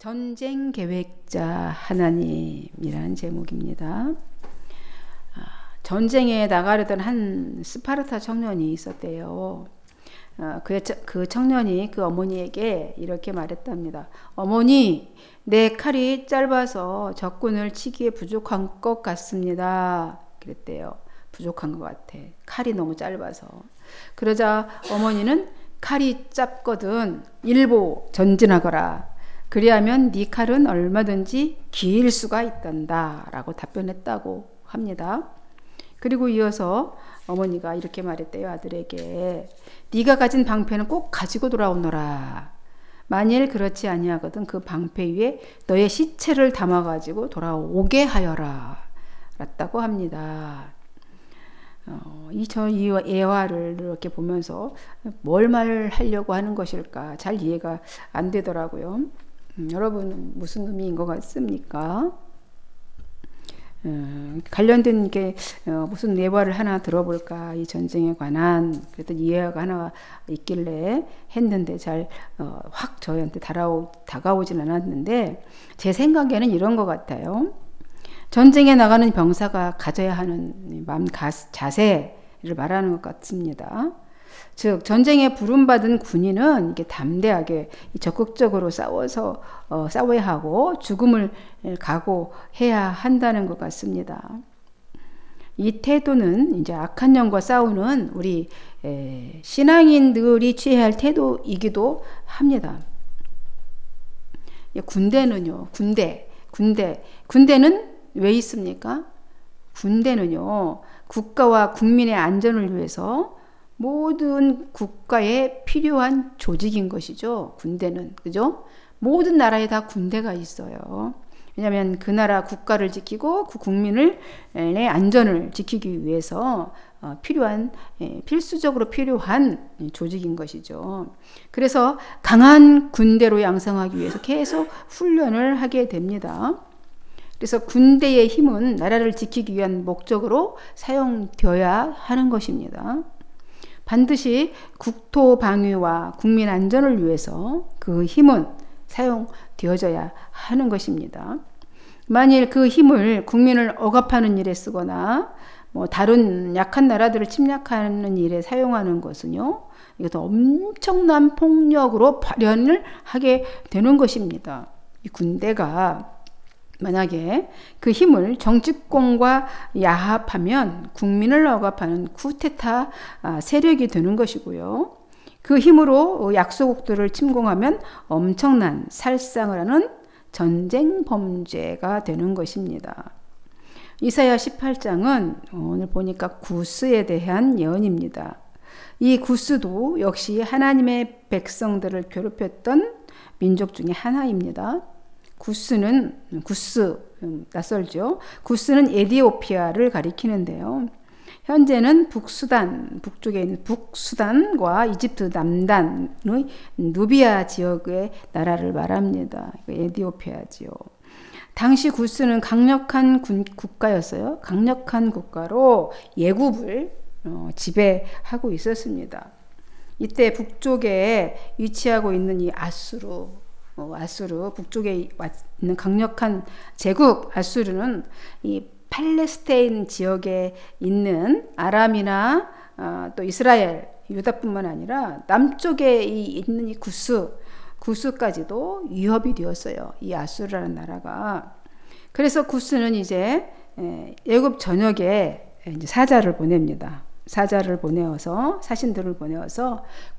전쟁 계획자 하나님이라는 제목입니다. 전쟁에 나가려던 한 스파르타 청년이 있었대요. 그 청년이 그 어머니에게 이렇게 말했답니다. 어머니, 내 칼이 짧아서 적군을 치기에 부족한 것 같습니다. 그랬대요. 부족한 것 같아. 칼이 너무 짧아서. 그러자 어머니는 칼이 짧거든 일보 전진하거라. 그리하면 네 칼은 얼마든지 길 수가 있단다 라고 답변했다고 합니다. 그리고 이어서 어머니가 이렇게 말했대요. 아들에게 네가 가진 방패는 꼭 가지고 돌아오너라. 만일 그렇지 아니하거든 그 방패 위에 너의 시체를 담아가지고 돌아오게 하여라 라고 합니다. 이 예화를 이렇게 보면서 뭘 말하려고 하는 것일까 잘 이해가 안 되더라고요. 여러분 무슨 의미인 것 같습니까? 관련된 게 무슨 예화를 하나 들어볼까 이 전쟁에 관한 그랬더니 예화가 하나 있길래 했는데 잘 확 저희한테 다가오진 않았는데 제 생각에는 이런 것 같아요. 전쟁에 나가는 병사가 가져야 하는 마음 자세를 말하는 것 같습니다. 즉 전쟁에 부름받은 군인은 이게 담대하게 적극적으로 싸워야 하고 죽음을 각오해야 한다는 것 같습니다. 이 태도는 이제 악한 영과 싸우는 우리 신앙인들이 취해야 할 태도이기도 합니다. 군대는요, 군대는 왜 있습니까? 군대는요, 국가와 국민의 안전을 위해서 모든 국가에 필요한 조직인 것이죠. 군대는. 그죠? 모든 나라에 다 군대가 있어요. 왜냐하면 그 나라 국가를 지키고 그 국민의 안전을 지키기 위해서 필수적으로 필요한 조직인 것이죠. 그래서 강한 군대로 양성하기 위해서 계속 훈련을 하게 됩니다. 그래서 군대의 힘은 나라를 지키기 위한 목적으로 사용되어야 하는 것입니다. 반드시 국토 방위와 국민 안전을 위해서 그 힘은 사용되어져야 하는 것입니다. 만일 그 힘을 국민을 억압하는 일에 쓰거나 다른 약한 나라들을 침략하는 일에 사용하는 것은요, 이것도 엄청난 폭력으로 발현을 하게 되는 것입니다. 이 군대가 만약에 그 힘을 정치권과 야합하면 국민을 억압하는 쿠데타 세력이 되는 것이고요. 그 힘으로 약소국들을 침공하면 엄청난 살상을 하는 전쟁 범죄가 되는 것입니다. 이사야 18장은 오늘 보니까 구스에 대한 예언입니다. 이 구스도 역시 하나님의 백성들을 괴롭혔던 민족 중에 하나입니다. 구스 낯설죠. 구스는 에디오피아를 가리키는데요. 현재는 북쪽에 있는 북수단과 이집트 남단의 누비아 지역의 나라를 말합니다. 에디오피아지요. 당시 구스는 강력한 국가였어요. 강력한 국가로 예굽을 지배하고 있었습니다. 이때 북쪽에 위치하고 있는 이 아수르 북쪽에 있는 강력한 제국 아수르는 이 팔레스타인 지역에 있는 아람이나 또 이스라엘, 유다뿐만 아니라 남쪽에 있는 이 구스까지도 위협이 되었어요. 이 아수르라는 나라가. 그래서 구스는 이제 애굽 전역에 이제 사자를 보냅니다. 사신들을 보내어서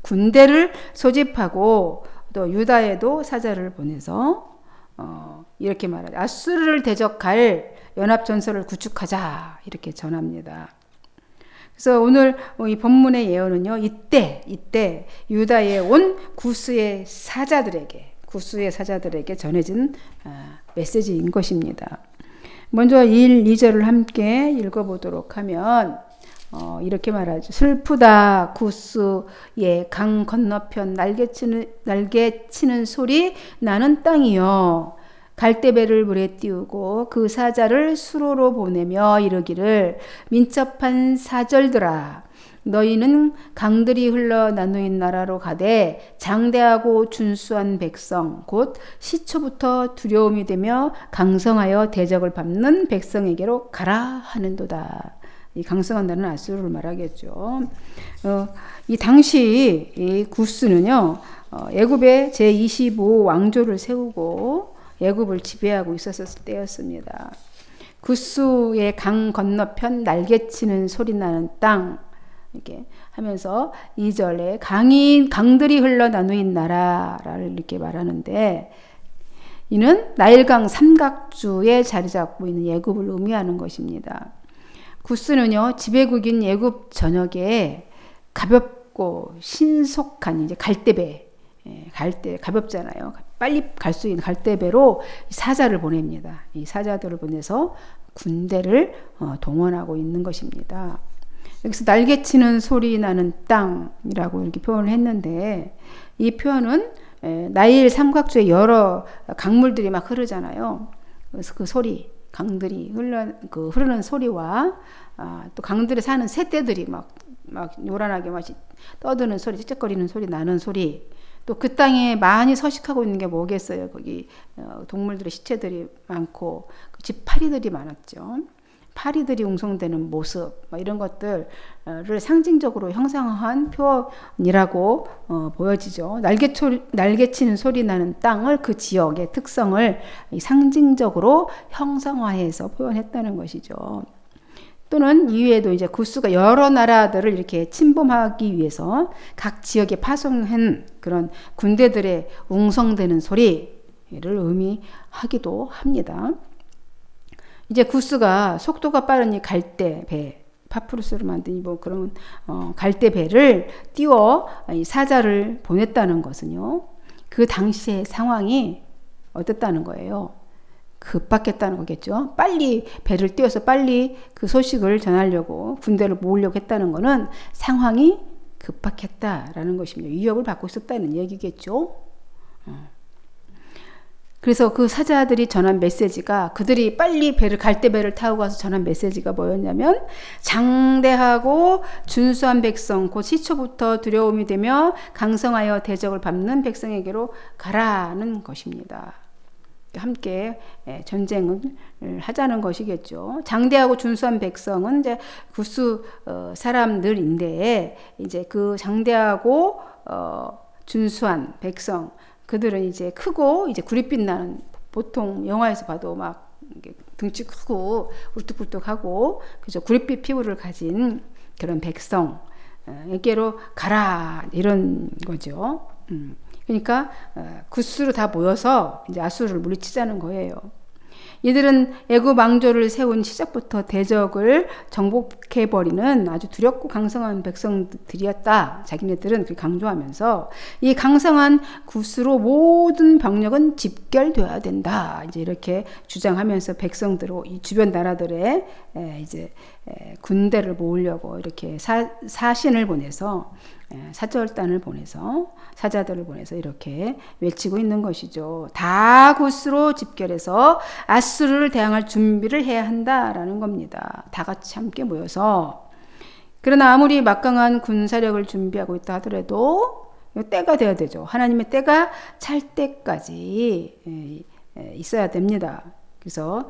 군대를 소집하고 또 유다에도 사자를 보내서 이렇게 말하죠. 아수르를 대적할 연합전선을 구축하자 이렇게 전합니다. 그래서 오늘 이 본문의 예언은요. 이때 유다에 온 구스의 사자들에게 전해진 메시지인 것입니다. 먼저 1, 2절을 함께 읽어보도록 하면 이렇게 말하죠. 슬프다 구스의 강 건너편 날개치는 소리 나는 땅이여. 갈대배를 물에 띄우고 그 사자를 수로로 보내며 이르기를 민첩한 사절들아 너희는 강들이 흘러 나누인 나라로 가되 장대하고 준수한 백성 곧 시초부터 두려움이 되며 강성하여 대적을 밟는 백성에게로 가라 하는도다. 이 강성한 나라는 아수르를 말하겠죠. 이 당시 이 구스는요, 애굽의 제25 왕조를 세우고 애굽을 지배하고 있었을 때였습니다. 구스의 강 건너편 날개치는 소리 나는 땅 이렇게 하면서 2절에 강들이 흘러 나누인 나라를 이렇게 말하는데, 이는 나일강 삼각주에 자리 잡고 있는 애굽을 의미하는 것입니다. 구스는요, 지배국인 애굽 전역에 가볍고 신속한 이제 갈대배, 갈대 가볍잖아요. 빨리 갈 수 있는 갈대배로 사자를 보냅니다. 이 사자들을 보내서 군대를 동원하고 있는 것입니다. 여기서 날개치는 소리 나는 땅이라고 이렇게 표현을 했는데, 이 표현은 나일 삼각주에 여러 강물들이 막 흐르잖아요. 그래서 그 소리, 강들이 흐르는 소리와 또 강들에 사는 새떼들이 막 요란하게 막 떠드는 소리, 찌쩍거리는 소리, 나는 소리, 또 그 땅에 많이 서식하고 있는 게 뭐겠어요. 거기 동물들의 시체들이 많고 지파리들이 많았죠. 파리들이 웅성대는 모습, 이런 것들을 상징적으로 형상화한 표현이라고 보여지죠. 날개치는 소리 나는 땅을, 그 지역의 특성을 상징적으로 형상화해서 표현했다는 것이죠. 또는 이외에도 이제 구스가 여러 나라들을 이렇게 침범하기 위해서 각 지역에 파송한 그런 군대들의 웅성대는 소리를 의미하기도 합니다. 이제 구스가 속도가 빠른 이 갈대배, 파푸루스로 만든 뭐 그런 갈대배를 띄워 이 사자를 보냈다는 것은요, 그 당시의 상황이 어땠다는 거예요? 급박했다는 거겠죠. 빨리 배를 띄워서 빨리 그 소식을 전하려고 군대를 모으려고 했다는 것은 상황이 급박했다라는 것입니다. 위협을 받고 있었다는 얘기겠죠. 그래서 그 사자들이 전한 메시지가, 그들이 빨리 갈대배를 타고 가서 전한 메시지가 뭐였냐면, 장대하고 준수한 백성 곧 시초부터 두려움이 되며 강성하여 대적을 밟는 백성에게로 가라는 것입니다. 함께 전쟁을 하자는 것이겠죠. 장대하고 준수한 백성은 이제 구스 사람들인데, 이제 그 장대하고 준수한 백성, 그들은 이제 크고 이제 구릿빛 나는, 보통 영화에서 봐도 막 등치 크고 울뚝불뚝하고 그죠, 구릿빛 피부를 가진 그런 백성에게로 가라, 이런 거죠. 그러니까 구스로 다 모여서 이제 아수르를 물리치자는 거예요. 이들은 애굽 왕조를 세운 시작부터 대적을 정복해버리는 아주 두렵고 강성한 백성들이었다. 자기네들은 그렇게 강조하면서 이 강성한 구스로 모든 병력은 집결되어야 된다. 이제 이렇게 주장하면서 백성들로 이 주변 나라들의 이제 군대를 모으려고 이렇게 사신을 보내서, 사절단을 보내서, 사자들을 보내서 이렇게 외치고 있는 것이죠. 다 구스로 집결해서 아수르를 대항할 준비를 해야 한다라는 겁니다. 다 같이 함께 모여서. 그러나 아무리 막강한 군사력을 준비하고 있다 하더라도 때가 돼야 되죠. 하나님의 때가 찰 때까지 있어야 됩니다. 그래서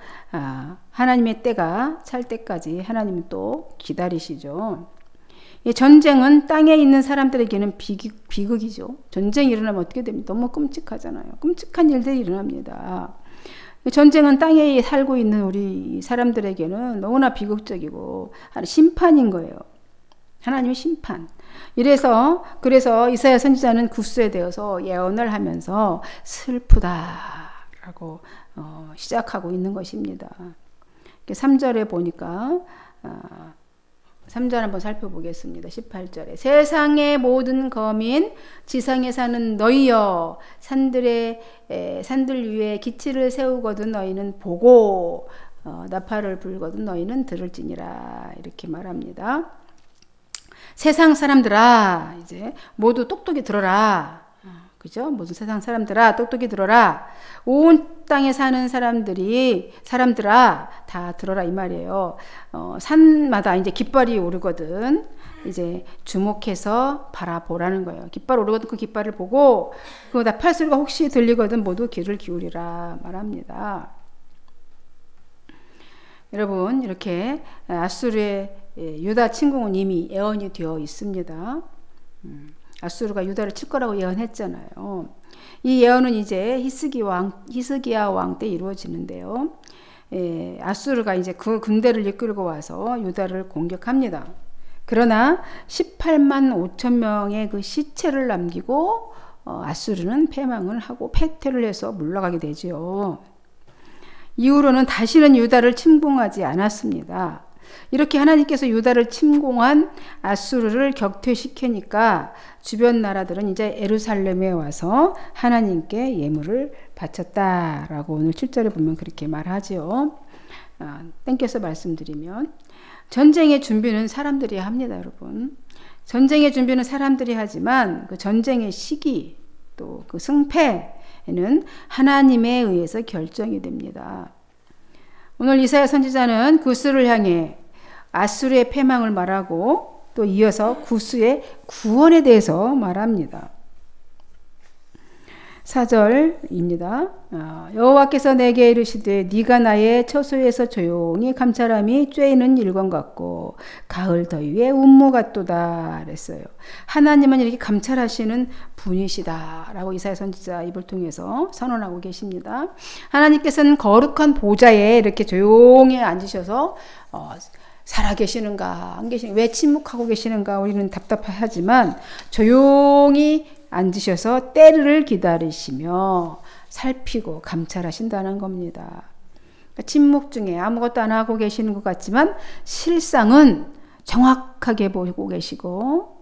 하나님의 때가 찰 때까지 하나님은 또 기다리시죠. 이 전쟁은 땅에 있는 사람들에게는 비극이죠. 전쟁이 일어나면 어떻게 됩니까? 너무 끔찍하잖아요. 끔찍한 일들이 일어납니다. 전쟁은 땅에 살고 있는 우리 사람들에게는 너무나 비극적이고 심판인 거예요. 하나님의 심판. 그래서 이사야 선지자는 구스에 대해서 예언을 하면서 슬프다라고 시작하고 있는 것입니다. 3절에 보니까 3절 한번 살펴보겠습니다. 18절에 세상의 모든 거민, 지상에 사는 너희여, 산들 위에 기치를 세우거든 너희는 보고 나팔을 불거든 너희는 들을지니라, 이렇게 말합니다. 세상 사람들아, 이제 모두 똑똑히 들어라. 그죠? 모든 세상 사람들아 똑똑히 들어라. 온 땅에 사는 사람들아 다 들어라 이 말이에요. 산마다 이제 깃발이 오르거든. 이제 주목해서 바라보라는 거예요. 깃발 오르거든 그 깃발을 보고 그 나팔 소리가 혹시 들리거든 모두 귀를 기울이라 말합니다. 여러분 이렇게 아수르의 유다 침공은 이미 예언이 되어 있습니다. 아수르가 유다를 칠 거라고 예언했잖아요. 이 예언은 이제 히스기야 왕 때 이루어지는데요. 아수르가 이제 그 군대를 이끌고 와서 유다를 공격합니다. 그러나 18만 5천 명의 그 시체를 남기고 아수르는 패망을 하고 패퇴를 해서 물러가게 되지요. 이후로는 다시는 유다를 침공하지 않았습니다. 이렇게 하나님께서 유다를 침공한 아수르를 격퇴시키니까 주변 나라들은 이제 예루살렘에 와서 하나님께 예물을 바쳤다라고 오늘 7절에 보면 그렇게 말하지요. 땡겨서 말씀드리면 전쟁의 준비는 사람들이 합니다, 여러분. 전쟁의 준비는 사람들이 하지만 그 전쟁의 시기 또 그 승패는 하나님에 의해서 결정이 됩니다. 오늘 이사야 선지자는 구스를 향해 아수르의 패망을 말하고 또 이어서 구스의 구원에 대해서 말합니다. 4절입니다. 여호와께서 내게 이르시되 네가 나의 처소에서 조용히 감찰함이 쬐이는 일광 같고 가을 더위에 운무 같도다 그랬어요. 하나님은 이렇게 감찰하시는 분이시다라고 이사야 선지자 입을 통해서 선언하고 계십니다. 하나님께서는 거룩한 보좌에 이렇게 조용히 앉으셔서 살아계시는가 안 계시는가 왜 침묵하고 계시는가 우리는 답답하지만 조용히 앉으셔서 때를 기다리시며 살피고 감찰하신다는 겁니다. 그러니까 침묵 중에 아무것도 안 하고 계시는 것 같지만 실상은 정확하게 보고 계시고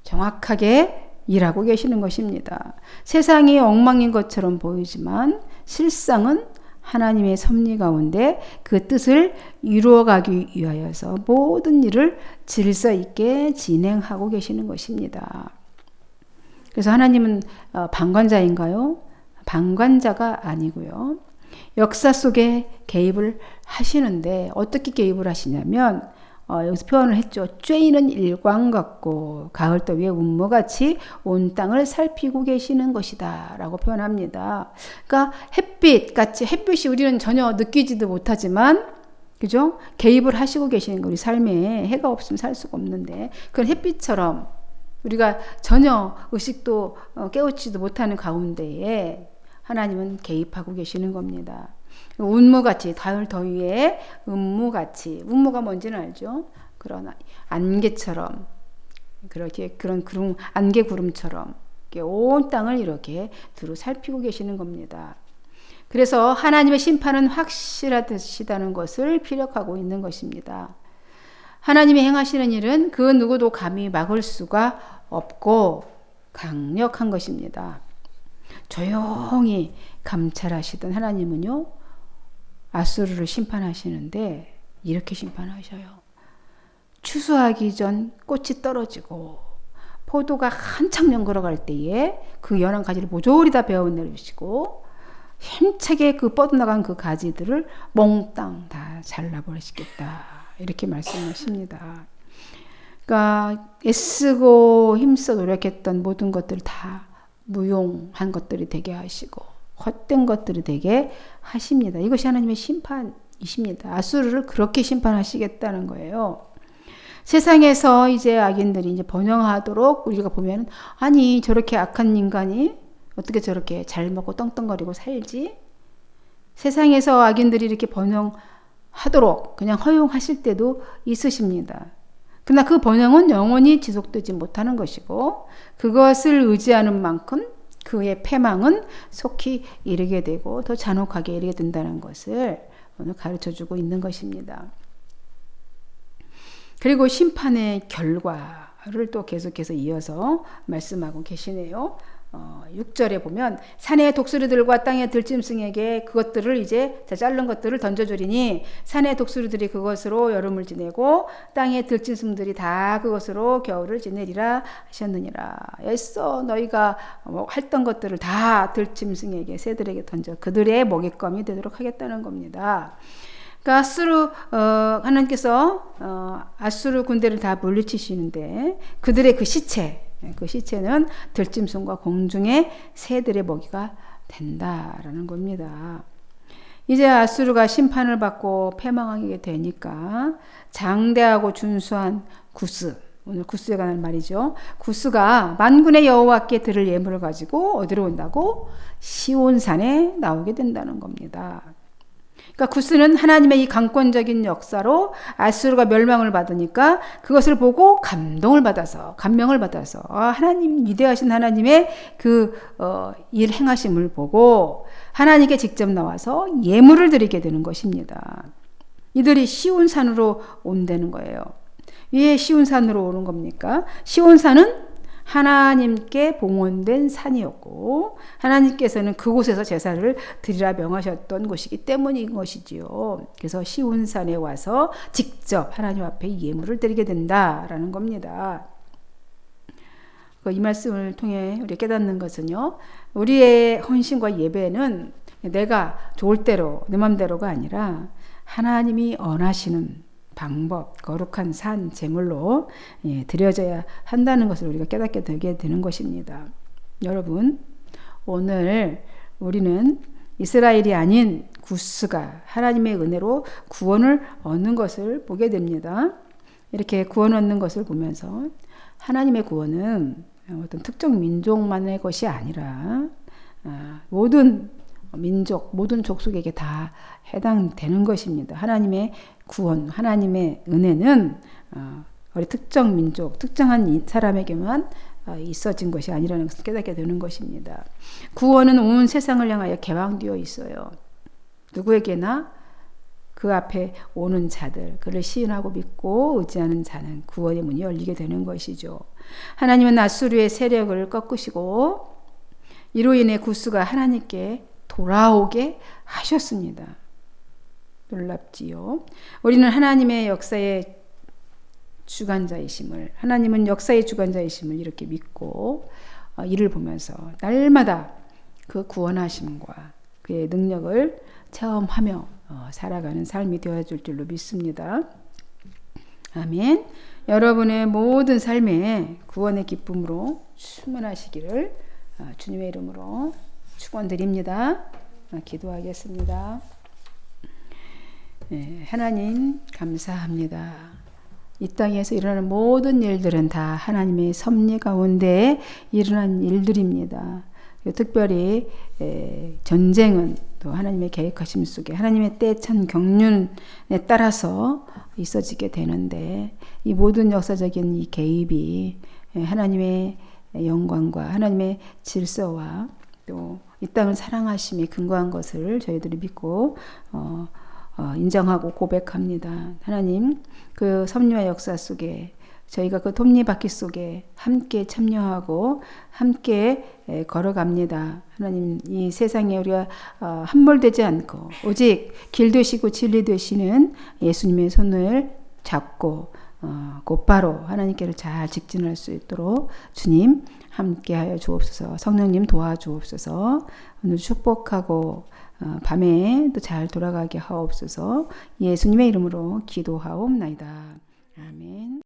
정확하게 일하고 계시는 것입니다. 세상이 엉망인 것처럼 보이지만 실상은 하나님의 섭리 가운데 그 뜻을 이루어가기 위하여서 모든 일을 질서 있게 진행하고 계시는 것입니다. 그래서 하나님은 방관자인가요? 방관자가 아니고요. 역사 속에 개입을 하시는데 어떻게 개입을 하시냐면 여기서 표현을 했죠. 쬐이는 일광 같고 가을 더위에 운무같이 온 땅을 살피고 계시는 것이다 라고 표현합니다. 그러니까 햇빛같이 햇빛이 우리는 전혀 느끼지도 못하지만 그죠? 개입을 하시고 계시는 거 우리 삶에 해가 없으면 살 수가 없는데 그런 햇빛처럼 우리가 전혀 의식도 깨우치지도 못하는 가운데에 하나님은 개입하고 계시는 겁니다. 운무같이 가을 더위에 운무같이 운무가 뭔지는 알죠? 그런 안개처럼 그렇게 그런 구름 안개 구름처럼 온 땅을 이렇게 두루 살피고 계시는 겁니다. 그래서 하나님의 심판은 확실하시다는 것을 피력하고 있는 것입니다. 하나님이 행하시는 일은 그 누구도 감히 막을 수가 없고 강력한 것입니다. 조용히 감찰하시던 하나님은요, 아수르를 심판하시는데 이렇게 심판하셔요. 추수하기 전 꽃이 떨어지고 포도가 한창 연걸어갈 때에 그 연한 가지를 모조리 다 베어내리시고 힘차게 그 뻗어나간 그 가지들을 몽땅 다 잘라버리시겠다. 이렇게 말씀하십니다. 그러니까 애쓰고 힘써 노력했던 모든 것들을 다 무용한 것들이 되게 하시고 헛된 것들이 되게 하십니다. 이것이 하나님의 심판이십니다. 아수르를 그렇게 심판하시겠다는 거예요. 세상에서 이제 악인들이 이제 번영하도록 우리가 보면 아니 저렇게 악한 인간이 어떻게 저렇게 잘 먹고 떵떵거리고 살지? 세상에서 악인들이 이렇게 번영하도록 그냥 허용하실 때도 있으십니다. 그러나 그 번영은 영원히 지속되지 못하는 것이고 그것을 의지하는 만큼 그의 패망은 속히 이르게 되고 더 잔혹하게 이르게 된다는 것을 오늘 가르쳐주고 있는 것입니다. 그리고 심판의 결과 또 계속해서 이어서 말씀하고 계시네요. 6절에 보면 산의 독수리들과 땅의 들짐승에게 그것들을 이제 자른 것들을 던져주리니 산의 독수리들이 그것으로 여름을 지내고 땅의 들짐승들이 다 그것으로 겨울을 지내리라 하셨느니라. 애써 너희가 했던 것들을 다 들짐승에게 새들에게 던져 그들의 먹잇감이 되도록 하겠다는 겁니다. 그러니까 하나님께서 아수르 군대를 다 물리치시는데 그들의 그 시체는 들짐승과 공중의 새들의 먹이가 된다라는 겁니다. 이제 아수르가 심판을 받고 패망하게 되니까 장대하고 준수한 구스, 오늘 구스에 관한 말이죠. 구스가 만군의 여호와께 드릴 예물을 가지고 어디로 온다고? 시온산에 나오게 된다는 겁니다. 그러니까 구스는 하나님의 이 강권적인 역사로 아수르가 멸망을 받으니까 그것을 보고 감명을 받아서 하나님, 위대하신 하나님의 일 행하심을 보고 하나님께 직접 나와서 예물을 드리게 되는 것입니다. 이들이 시온산으로 온다는 거예요. 왜 시온산으로 오는 겁니까? 시온산은 하나님께 봉헌된 산이었고 하나님께서는 그곳에서 제사를 드리라 명하셨던 곳이기 때문인 것이지요. 그래서 시온산에 와서 직접 하나님 앞에 예물을 드리게 된다라는 겁니다. 이 말씀을 통해 우리 깨닫는 것은요, 우리의 헌신과 예배는 내가 좋을 대로 내 맘대로가 아니라 하나님이 원하시는 방법, 거룩한 산 제물로 드려져야 한다는 것을 우리가 깨닫게 되게 되는 것입니다. 여러분, 오늘 우리는 이스라엘이 아닌 구스가 하나님의 은혜로 구원을 얻는 것을 보게 됩니다. 이렇게 구원 얻는 것을 보면서 하나님의 구원은 어떤 특정 민족만의 것이 아니라 모든 민족, 모든 족속에게 다 해당되는 것입니다. 하나님의 구원, 하나님의 은혜는 우리 특정 민족, 특정한 사람에게만 있어진 것이 아니라는 것을 깨닫게 되는 것입니다. 구원은 온 세상을 향하여 개방되어 있어요. 누구에게나 그 앞에 오는 자들, 그를 시인하고 믿고 의지하는 자는 구원의 문이 열리게 되는 것이죠. 하나님은 아수르의 세력을 꺾으시고 이로 인해 구스가 하나님께 돌아오게 하셨습니다. 놀랍지요. 우리는 하나님의 역사의 주관자이심을, 하나님은 역사의 주관자이심을 이렇게 믿고 이를 보면서 날마다 그 구원하심과 그의 능력을 체험하며 살아가는 삶이 되어줄 줄로 믿습니다. 아멘. 여러분의 모든 삶에 구원의 기쁨으로 충만하시기를 주님의 이름으로 축원드립니다. 기도하겠습니다. 하나님 감사합니다. 이 땅에서 일어나는 모든 일들은 다 하나님의 섭리 가운데 일어난 일들입니다. 특별히 전쟁은 또 하나님의 계획하심 속에 하나님의 때찬 경륜에 따라서 있어지게 되는데 이 모든 역사적인 이 개입이 하나님의 영광과 하나님의 질서와 또 이 땅을 사랑하심에 근거한 것을 저희들이 믿고 인정하고 고백합니다. 하나님, 그 섭리와 역사 속에 저희가 그 톱니바퀴 속에 함께 참여하고 함께 걸어갑니다. 하나님, 이 세상에 우리가 함몰되지 않고 오직 길 되시고 진리 되시는 예수님의 손을 잡고 곧바로 하나님께로 잘 직진할 수 있도록 주님 함께하여 주옵소서. 성령님 도와주옵소서. 오늘 축복하고 밤에 또 잘 돌아가게 하옵소서. 예수님의 이름으로 기도하옵나이다. 아멘.